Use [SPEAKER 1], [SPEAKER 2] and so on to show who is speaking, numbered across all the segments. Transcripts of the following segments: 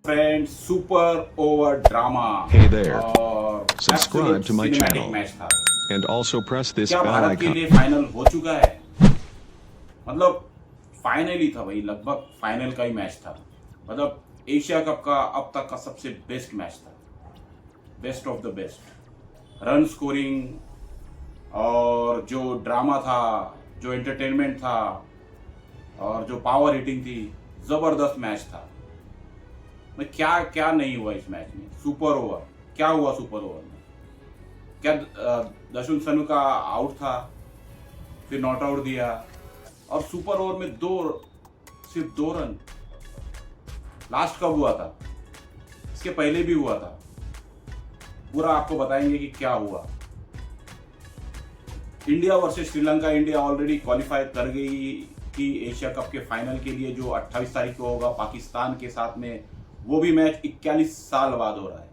[SPEAKER 1] Friend super over drama
[SPEAKER 2] Hey there.
[SPEAKER 1] और
[SPEAKER 2] Subscribe
[SPEAKER 1] absolute
[SPEAKER 2] to my
[SPEAKER 1] cinematic
[SPEAKER 2] channel
[SPEAKER 1] match था।
[SPEAKER 2] and also press this
[SPEAKER 1] क्या
[SPEAKER 2] bell
[SPEAKER 1] Bharat के
[SPEAKER 2] icon.
[SPEAKER 1] लिए final हो चुका है? मतलब फाइनल ही था भाई, लगभग फाइनल का ही मैच था। मतलब एशिया कप का अब तक का सबसे बेस्ट मैच था, best of the best. Run scoring और जो ड्रामा था, जो एंटरटेनमेंट था और जो पावर हिटिंग थी, जबरदस्त मैच था। मैं क्या क्या नहीं हुआ इस मैच में। सुपर ओवर क्या हुआ? सुपर ओवर में क्या दशुन सनू का आउट था, फिर नॉट आउट दिया और सुपर ओवर में सिर्फ दो रन। लास्ट कब हुआ था? इसके पहले भी हुआ था। पूरा आपको बताएंगे कि क्या हुआ। India versus Sri Lanka. India already qualify कर गई थी एशिया कप के फाइनल के लिए, जो 28 तारीख को होगा पाकिस्तान के साथ में। वो भी मैच 41 साल बाद हो रहा है।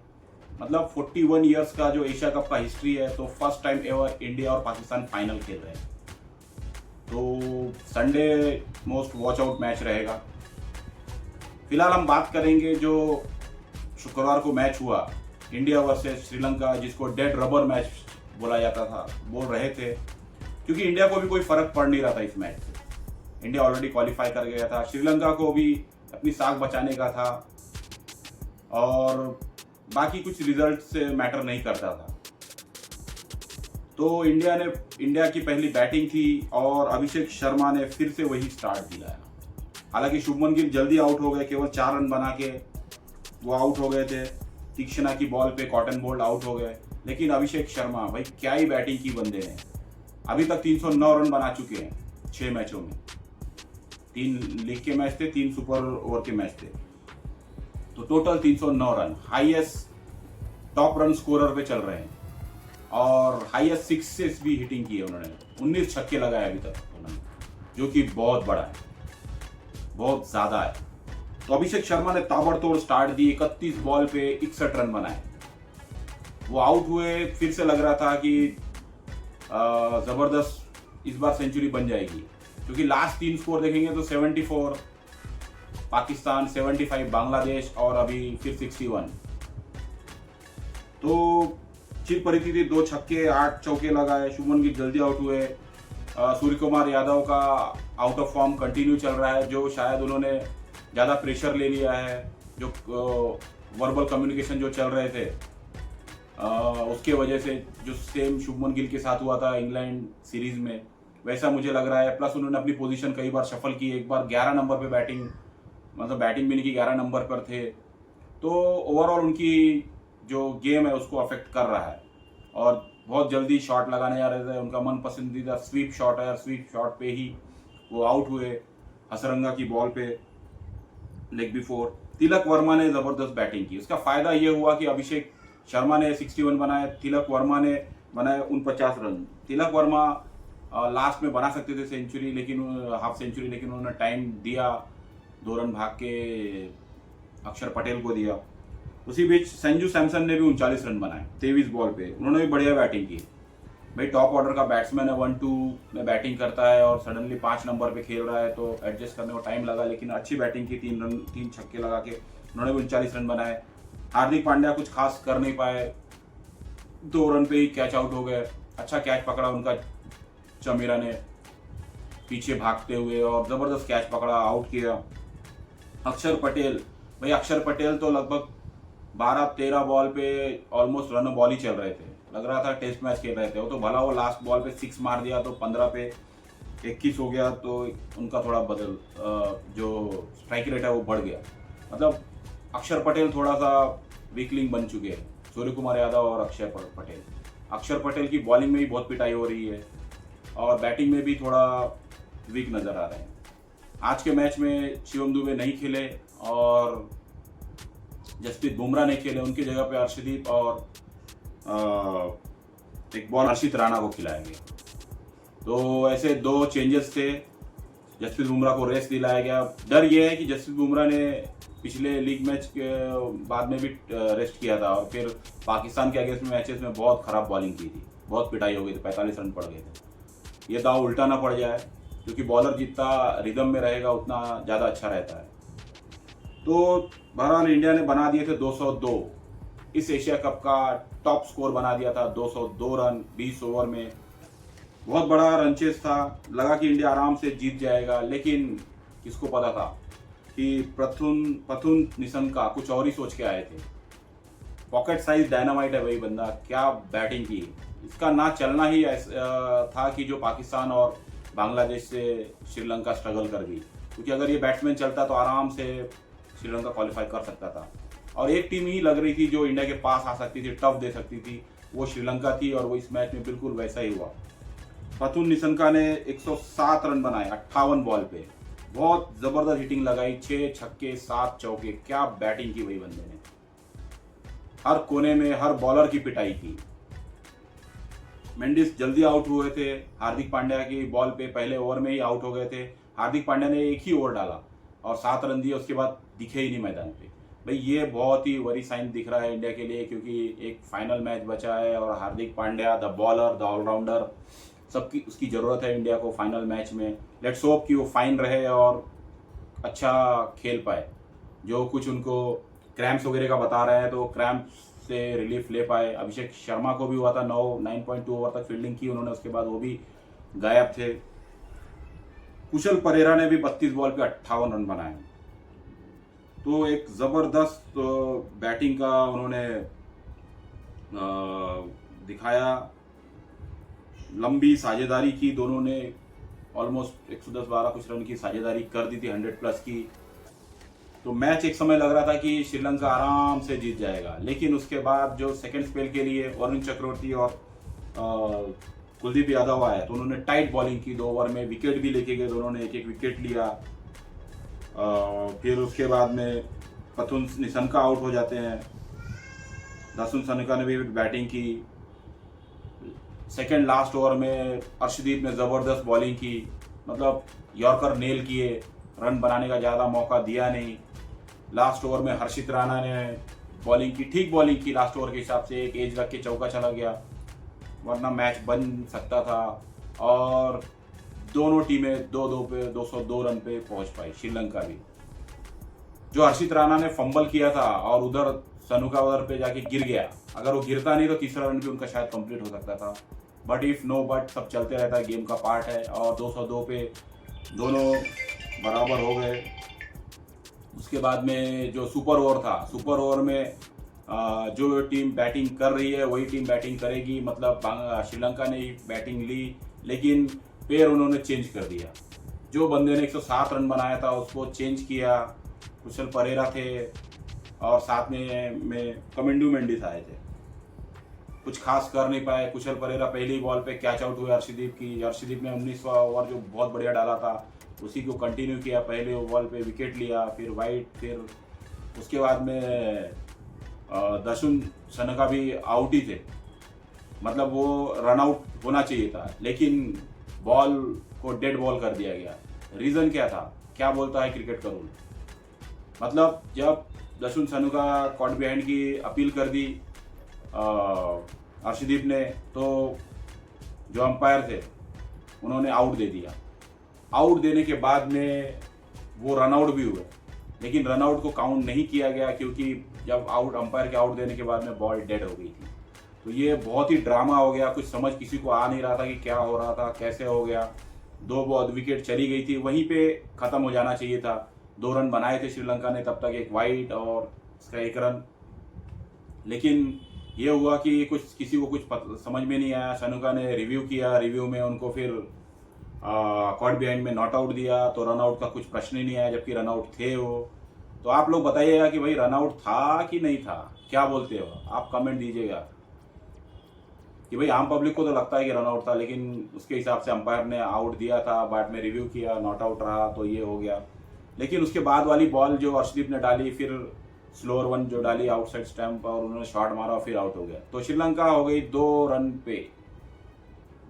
[SPEAKER 1] मतलब 41 इयर्स का जो एशिया कप का हिस्ट्री है, तो फर्स्ट टाइम एवर इंडिया और पाकिस्तान फाइनल खेल रहे हैं। तो Sunday most watch out match रहेगा। फिलहाल हम बात करेंगे जो शुक्रवार को मैच हुआ, इंडिया वर्सेस श्रीलंका, जिसको डेड रबर मैच बोला जाता था, बोल रहे थे, क्योंकि इंडिया को भी कोई फर्क पड़ नहीं रहा था इस मैच से। इंडिया ऑलरेडी क्वालिफाई कर गया था, श्रीलंका को भी अपनी साख बचाने का था और बाकी कुछ रिजल्ट से मैटर नहीं करता था। तो इंडिया की पहली बैटिंग थी और अभिषेक शर्मा ने फिर से वही स्टार्ट दिलाया। हालांकि शुभमन गिल जल्दी आउट हो गए, केवल 4 रन बना के वो आउट हो गए थे। तीक्ष्णा की बॉल पे कॉटन बोल्ट आउट हो गए, लेकिन अभिषेक शर्मा भाई क्या ही बैटिंग की बंदे ने। अभी तक 309 रन बना चुके हैं 6 मैचों में। 3 लीग के मैच थे, 3 सुपर ओवर के मैच थे, तो total 309 run. Highest top run scorer पे चल रहे हैं और हाईएस्ट सिक्सेस भी हिटिंग की है उन्होंने। 19 छक्के लगाए अभी तक उन्होंने, जो कि बहुत बड़ा है, बहुत ज्यादा है। तो अभिषेक शर्मा ने ताबड़तोड़ स्टार्ट दी, 31 बॉल पे 61 रन बनाए। वो आउट हुए, फिर से लग रहा था कि जबरदस्त इस बार सेंचुरी बन जाएगी, क्योंकि लास्ट 3 स्कोर देखेंगे तो 74 पाकिस्तान, 75 बांग्लादेश और अभी फिर 61। तो चिर परिस्थिति, 2 छक्के 8 चौके लगाए। शुभमन गिल जल्दी आउट हुए। सूर्य कुमार यादव का आउट ऑफ फॉर्म कंटिन्यू चल रहा है, जो शायद उन्होंने ज़्यादा प्रेशर ले लिया है। जो वर्बल कम्युनिकेशन जो चल रहे थे उसके वजह से, जो सेम शुभमन गिल के साथ हुआ था इंग्लैंड सीरीज में, वैसा मुझे लग रहा है। प्लस उन्होंने अपनी पोजीशन कई बार शफल की। एक बार 11 नंबर पे बैटिंग भी नहीं की, 11 नंबर पर थे। तो ओवरऑल उनकी जो गेम है उसको अफेक्ट कर रहा है और बहुत जल्दी शॉट लगाने जा रहे थे। उनका मन पसंदीदा स्वीप शॉट है, स्वीप शॉट पे ही वो आउट हुए हसरंगा की बॉल पे लेग बिफोर। तिलक वर्मा ने जबरदस्त बैटिंग की। उसका फायदा ये हुआ कि अभिषेक शर्मा ने 61 बनाए, तिलक वर्मा ने बनाए 49 रन। तिलक वर्मा लास्ट में बना सकते थे सेंचुरी, लेकिन हाफ सेंचुरी, लेकिन उन्होंने टाइम दिया, 2 रन भाग के अक्षर पटेल को दिया। उसी बीच संजू सैमसन ने भी 39 रन बनाए 23 बॉल पे। उन्होंने भी बढ़िया बैटिंग की। भाई टॉप ऑर्डर का बैट्समैन है, 1-2 में बैटिंग करता है और सडनली 5 नंबर पे खेल रहा है, तो एडजस्ट करने को टाइम लगा, लेकिन अच्छी बैटिंग की। 3 छक्के लगा के उन्होंने भी 39 रन बनाए। हार्दिक पांड्या कुछ खास कर नहीं पाए, 2 रन पे ही कैच आउट हो गए। अच्छा कैच पकड़ा उनका चमीरा ने पीछे भागते हुए और जबरदस्त कैच पकड़ा, आउट किया। अक्षर पटेल तो लगभग 12-13 बॉल पे ऑलमोस्ट रन बॉल ही चल रहे थे, लग रहा था टेस्ट मैच खेल रहे थे। वो तो भला वो लास्ट बॉल पे 6 मार दिया तो 15 पे 21 हो गया, तो उनका थोड़ा जो स्ट्राइक रेट है वो बढ़ गया। मतलब अक्षर पटेल थोड़ा सा वीकलिंग बन चुके हैं, सूर्य कुमार यादव और अक्षर पटेल की बॉलिंग में भी बहुत पिटाई हो रही है और बैटिंग में भी थोड़ा वीक नजर आ रहे हैं। आज के मैच में शिवम दुबे नहीं खेले और जसप्रीत बुमराह नहीं खेले, उनकी जगह पे अर्शदीप और एक बॉल हर्षित राणा को खिलाया गया। तो ऐसे 2 चेंजेस थे। जसप्रीत बुमराह को रेस्ट दिलाया गया। डर यह है कि जसप्रीत बुमराह ने पिछले लीग मैच के बाद में भी रेस्ट किया था और फिर पाकिस्तान के अगेंस्ट मैचेस में बहुत खराब बॉलिंग की थी, बहुत पिटाई हो गई थी, 45 रन पड़ गए थे। ये दाव उल्टा ना पड़ जाए, क्योंकि बॉलर जितना रिदम में रहेगा उतना ज़्यादा अच्छा रहता है। तो बहरहाल इंडिया ने बना दिए थे 202। इस एशिया कप का टॉप स्कोर बना दिया था 202 रन 20 ओवर में। बहुत बड़ा रन चेस था, लगा कि इंडिया आराम से जीत जाएगा, लेकिन किसको पता था कि पथुन निशंका कुछ और ही सोच के आए थे। पॉकेट साइज डायनामाइट है वही बंदा, क्या बैटिंग की। इसका ना चलना ही था कि जो पाकिस्तान और बांग्लादेश से श्रीलंका स्ट्रगल कर गई, क्योंकि अगर ये बैट्समैन चलता तो आराम से श्रीलंका क्वालिफाई कर सकता था। और एक टीम ही लग रही थी जो इंडिया के पास आ सकती थी, टफ दे सकती थी, वो श्रीलंका थी। और वो इस मैच में बिल्कुल वैसा ही हुआ। पथुन निशंका ने 107 रन बनाए 58 बॉल पे। बहुत जबरदस्त हिटिंग लगाई, 6 छक्के 7 चौके। क्या बैटिंग की वही बंदे ने, हर कोने में हर बॉलर की पिटाई की। मेंडिस जल्दी आउट हुए थे हार्दिक पांड्या की बॉल पे, पहले ओवर में ही आउट हो गए थे। हार्दिक पांड्या ने एक ही ओवर डाला और 7 रन दिए, उसके बाद दिखे ही नहीं मैदान पे। भाई ये बहुत ही वरी साइन दिख रहा है इंडिया के लिए, क्योंकि एक फाइनल मैच बचा है और Hardik Pandya the bowler the allrounder, सबकी उसकी ज़रूरत है इंडिया को फाइनल मैच में। लेट्स होप कि वो फाइन रहे और अच्छा खेल पाए। जो कुछ उनको क्रैम्प्स वगैरह का बता रहे हैं तो क्रैम्प्स से रिलीफ ले पाए। अभिषेक शर्मा को भी हुआ था, 9.2 ओवर तक फील्डिंग की उन्होंने, उसके बाद वो भी गायब थे। कुशल परेरा ने भी 32 बॉल पे 58 रन बनाए। तो एक ज़बरदस्त बैटिंग का उन्होंने दिखाया, लंबी साझेदारी की दोनों ने, ऑलमोस्ट 110-12 कुछ रन की साझेदारी कर दी थी 100 प्लस की। तो मैच एक समय लग रहा था कि श्रीलंका आराम से जीत जाएगा, लेकिन उसके बाद जो सेकंड स्पेल के लिए वरुण चक्रवर्ती और कुलदीप यादव आए तो उन्होंने टाइट बॉलिंग की। 2 ओवर में विकेट भी लेके गए दोनों ने, एक एक विकेट लिया। फिर उसके बाद में पथुन निशंका आउट हो जाते हैं। दसुन सनका ने भी बैटिंग की। सेकंड लास्ट ओवर में अर्शदीप ने ज़बरदस्त बॉलिंग की, मतलब यॉर्कर नेल किए, रन बनाने का ज़्यादा मौका दिया नहीं। लास्ट ओवर में हर्षित राणा ने बॉलिंग की, ठीक बॉलिंग की लास्ट ओवर के हिसाब से, एक एज रख के चौका चला गया, वरना मैच बन सकता था। और दोनों टीमें 2-2 पे 202 रन पे पहुंच पाई। श्रीलंका भी, जो हर्षित राणा ने फंबल किया था और उधर सनुका उधर पे जाके गिर गया, अगर वो गिरता नहीं तो तीसरा रन भी उनका शायद कंप्लीट हो सकता था। बट इफ नो बट, सब चलते रहता है, गेम का पार्ट है। और 202 पे दोनों बराबर हो गए। उसके बाद में जो सुपर ओवर था, सुपर ओवर में जो टीम बैटिंग कर रही है वही टीम बैटिंग करेगी, मतलब श्रीलंका ने बैटिंग ली, लेकिन पेयर उन्होंने चेंज कर दिया। जो बंदे ने 107 रन बनाया था उसको चेंज किया। कुशल परेरा थे और साथ में कमेंडू मेंडिस आए थे। कुछ खास कर नहीं पाए। कुशल परेरा पहली बॉल पे कैच आउट हुए अर्शदीप की। अर्शदीप ने 19वां ओवर जो बहुत बढ़िया डाला था उसी को कंटिन्यू किया, पहले बॉल पे विकेट लिया, फिर वाइड, फिर उसके बाद में दशुन सनका भी आउट ही थे, मतलब वो रन आउट होना चाहिए था, लेकिन बॉल को डेड बॉल कर दिया गया। रीज़न क्या था, क्या बोलता है क्रिकेट का रूल, मतलब जब दशुन सनुका कॉट बिहाइंड की अपील कर दी अर्शदीप ने, तो जो अंपायर थे उन्होंने आउट दे दिया। आउट देने के बाद में वो रन आउट भी हुए, लेकिन रन आउट को काउंट नहीं किया गया, क्योंकि जब अंपायर के आउट देने के बाद में बॉल डेड हो गई थी। तो ये बहुत ही ड्रामा हो गया, कुछ समझ किसी को आ नहीं रहा था कि क्या हो रहा था, कैसे हो गया। 2 विकेट चली गई थी, वहीं पे ख़त्म हो जाना चाहिए था। 2 रन बनाए थे श्रीलंका ने तब तक, एक वाइड और इसका 1 रन, लेकिन ये हुआ कि कुछ किसी को कुछ समझ में नहीं आया। सनुका ने रिव्यू किया, रिव्यू में उनको फिर कॉट बिहाइंड में नॉट आउट दिया, तो रन आउट का कुछ प्रश्न ही नहीं आया, जबकि रन आउट थे वो। तो आप लोग बताइएगा कि भाई रन आउट था कि नहीं था, क्या बोलते हो आप, कमेंट दीजिएगा कि भाई आम पब्लिक को तो लगता है कि रन आउट था, लेकिन उसके हिसाब से अंपायर ने आउट दिया था, बाद में रिव्यू किया, नॉट आउट रहा, तो ये हो गया। लेकिन उसके बाद वाली बॉल जो अर्शदीप ने डाली, फिर स्लोअर वन जो डाली आउटसाइड स्टंप, और उन्होंने शॉट मारा, फिर आउट हो गया। तो श्रीलंका हो गई 2 रन पे,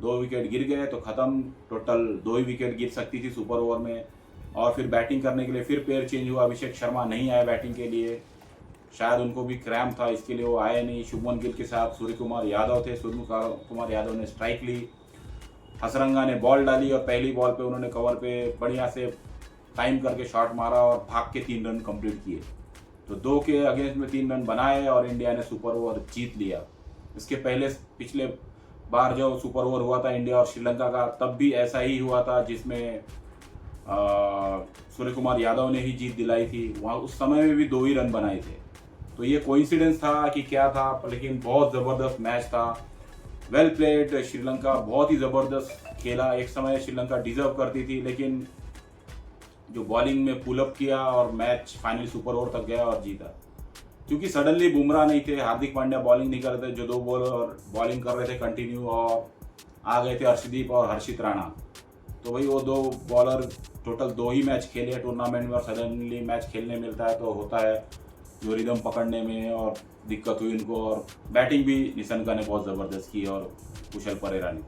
[SPEAKER 1] 2 विकेट गिर गए तो ख़त्म। टोटल 2 ही विकेट गिर सकती थी सुपर ओवर में। और फिर बैटिंग करने के लिए फिर पेयर चेंज हुआ। अभिषेक शर्मा नहीं आए बैटिंग के लिए, शायद उनको भी क्रैम्प था, इसके लिए वो आए नहीं। शुभमन गिल के साथ सूर्य कुमार यादव थे, सूर्य कुमार यादव ने स्ट्राइक ली। हसरंगा ने बॉल डाली और पहली बॉल पे उन्होंने कवर पे बढ़िया से टाइम करके शॉट मारा और भाग के 3 रन कंप्लीट किए। तो 2 के अगेंस्ट में 3 रन बनाए और इंडिया ने सुपर ओवर जीत लिया। इसके पहले पिछले बार जो सुपर ओवर हुआ था इंडिया और श्रीलंका का, तब भी ऐसा ही हुआ था जिसमें सूर्य कुमार यादव ने ही जीत दिलाई थी। वहाँ उस समय में भी 2 ही रन बनाए थे। तो ये कोइंसिडेंस था कि क्या था, लेकिन बहुत ज़बरदस्त मैच था। Well played. श्रीलंका बहुत ही ज़बरदस्त खेला। एक समय श्रीलंका डिजर्व करती थी, लेकिन जो बॉलिंग में पुल अप किया और मैच फाइनल सुपर ओवर तक गया और जीता। क्योंकि सडनली बुमराह नहीं थे, हार्दिक पांड्या बॉलिंग नहीं कर रहे थे, जो 2 बॉलर बॉलिंग कर रहे थे कंटिन्यू, और आ गए थे अर्शदीप और हर्षित राणा। तो भाई वो 2 बॉलर टोटल 2 ही मैच खेले टूर्नामेंट में, और सडनली मैच खेलने मिलता है तो होता है जो रिदम पकड़ने में और दिक्कत हुई उनको। और बैटिंग भी निशंका ने बहुत ज़बरदस्त की और कुशल परेरा ने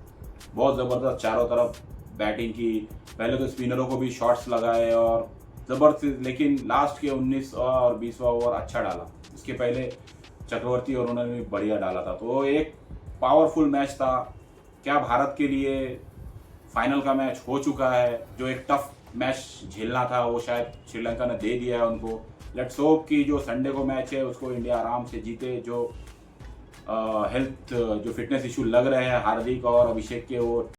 [SPEAKER 1] बहुत ज़बरदस्त चारों तरफ बैटिंग की। पहले तो स्पिनरों को भी शॉट्स लगाए और ज़बरदस्त, लेकिन लास्ट के 19 और 20वां ओवर अच्छा डाला। इसके पहले चक्रवर्ती और उन्होंने भी बढ़िया डाला था। तो एक पावरफुल मैच था। क्या भारत के लिए फाइनल का मैच हो चुका है? जो एक टफ मैच झेलना था वो शायद श्रीलंका ने दे दिया है उनको। लेट्स होप कि जो संडे को मैच है उसको इंडिया आराम से जीते। जो हेल्थ जो फिटनेस इशू लग रहे हैं हार्दिक और अभिषेक के, वो